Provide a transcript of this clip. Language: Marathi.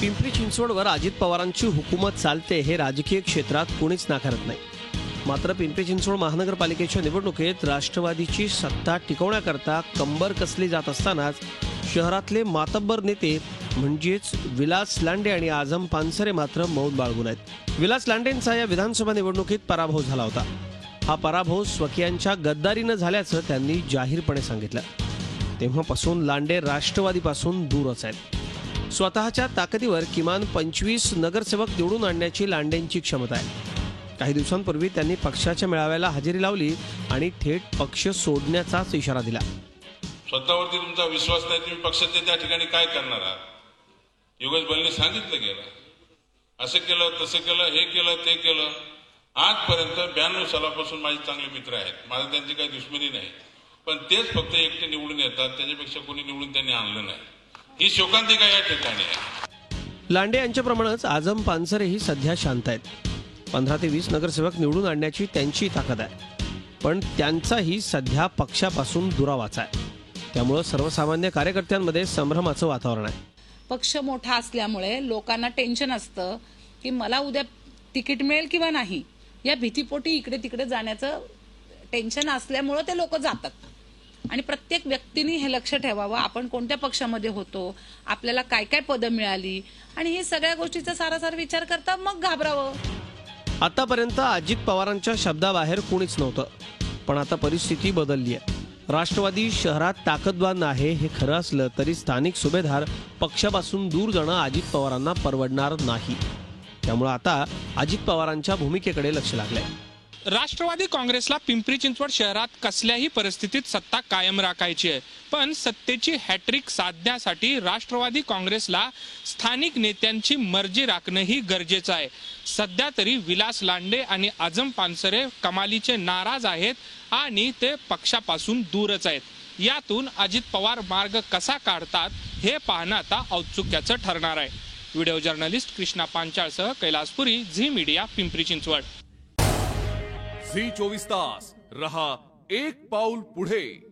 पिंपरी चिंचवडवर अजित पवारांची हुकूमत चालते हे राजकीय क्षेत्रात कोणीच नाकारत नाही. मात्र पिंपरी चिंचवड महानगरपालिकेच्या निवडणुकीत राष्ट्रवादीची सत्ता टिकवण्याकरता कंबर कसली जात असतानाच शहरातले मातब्बर नेते म्हणजेच विलास लांडे आणि आझम पानसरे मात्र मौन बाळगून आहेत. विलास लांडेंचा या विधानसभा निवडणुकीत पराभव झाला होता. हा पराभव स्वकीयांच्या गद्दारीनं झाल्याचं त्यांनी जाहीरपणे सांगितलं. तेव्हापासून लांडे राष्ट्रवादीपासून दूरच आहेत. स्वतःच्या ताकदीवर किमान 25 नगरसेवक निवडून आणण्याची लांडेंची क्षमता आहे. काही दिवसांपूर्वी त्यांनी पक्षाच्या मेळाव्याला हजेरी लावली आणि थेट पक्ष सोडण्याचाच इशारा दिला. स्वतःवरती तुमचा विश्वास नाही, तुम्ही पक्षाचे त्या ठिकाणी काय करणार आहात? योगेश बलने सांगितलं गेलं, असं केलं, तसं केलं, हे केलं, ते केलं. आजपर्यंत 92 सालापासून माझे चांगले मित्र आहेत, माझं त्यांची काही दुश्मनी नाही. पण तेच फक्त एकटे निवडून येतात, त्याच्यापेक्षा कोणी निवडून त्यांनी आणलं नाही. ही शोकांतिका या ठिकाणी आहे. लांडे यांच्याप्रमाणेच आझम पानसरेही सध्या शांत आहेत. 15 ते 20 नगरसेवक निवडून आणण्याची त्यांची ताकद आहे. पण त्यांचाही सध्या पक्षापासून दुरावाचा आहे. त्यामुळे सर्वसामान्य कार्यकर्त्यांमध्ये संभ्रमाचं वातावरण आहे. पक्ष मोठा असल्यामुळे लोकांना टेन्शन असतं की मला उद्या तिकीट मिळेल किंवा नाही, या भीतीपोटी इकडे तिकडे जाण्याचं टेन्शन असल्यामुळे ते लोक जातात. आणि प्रत्येक व्यक्तीने हे लक्ष ठेवावं, आपण कोणत्या पक्षामध्ये होतो, आपल्याला काय काय पदं मिळाली, आणि हे सगळ्या गोष्टीचा सारासार विचार करता मग घाबरावं. आतापर्यंत अजित पवारांच्या शब्दाबाहेर कोणीच नव्हतं. पण आता परिस्थिती बदलली आहे. राष्ट्रवादी शहरात ताकदवान आहे हे खरं असलं तरी स्थानिक सुभेदार पक्षापासून दूर जाणं अजित पवारांना परवडणार नाही. त्यामुळे आता अजित पवारांच्या भूमिकेकडे लक्ष लागलंय. राष्ट्रवादी काँग्रेसला पिंपरी चिंचवड शहरात कसल्याही परिस्थितीत सत्ता कायम राखायची आहे. पण सत्तेची हॅट्रिक साधण्यासाठी राष्ट्रवादी काँग्रेसला स्थानिक नेत्यांची मर्जी राखणंही गरजेचं आहे. सध्या तरी विलास लांडे आणि आझम पानसरे कमालीचे नाराज आहेत आणि ते पक्षापासून दूरच आहेत. यातून अजित पवार मार्ग कसा काढतात हे पाहणं आता औत्सुक्याचं ठरणार आहे. व्हिडिओ जर्नलिस्ट कृष्णा पांचाळसह Kailaspuri, Zee media, Pimpri Chinchwad. Zee 24 तास रहा एक पाऊल पुढे.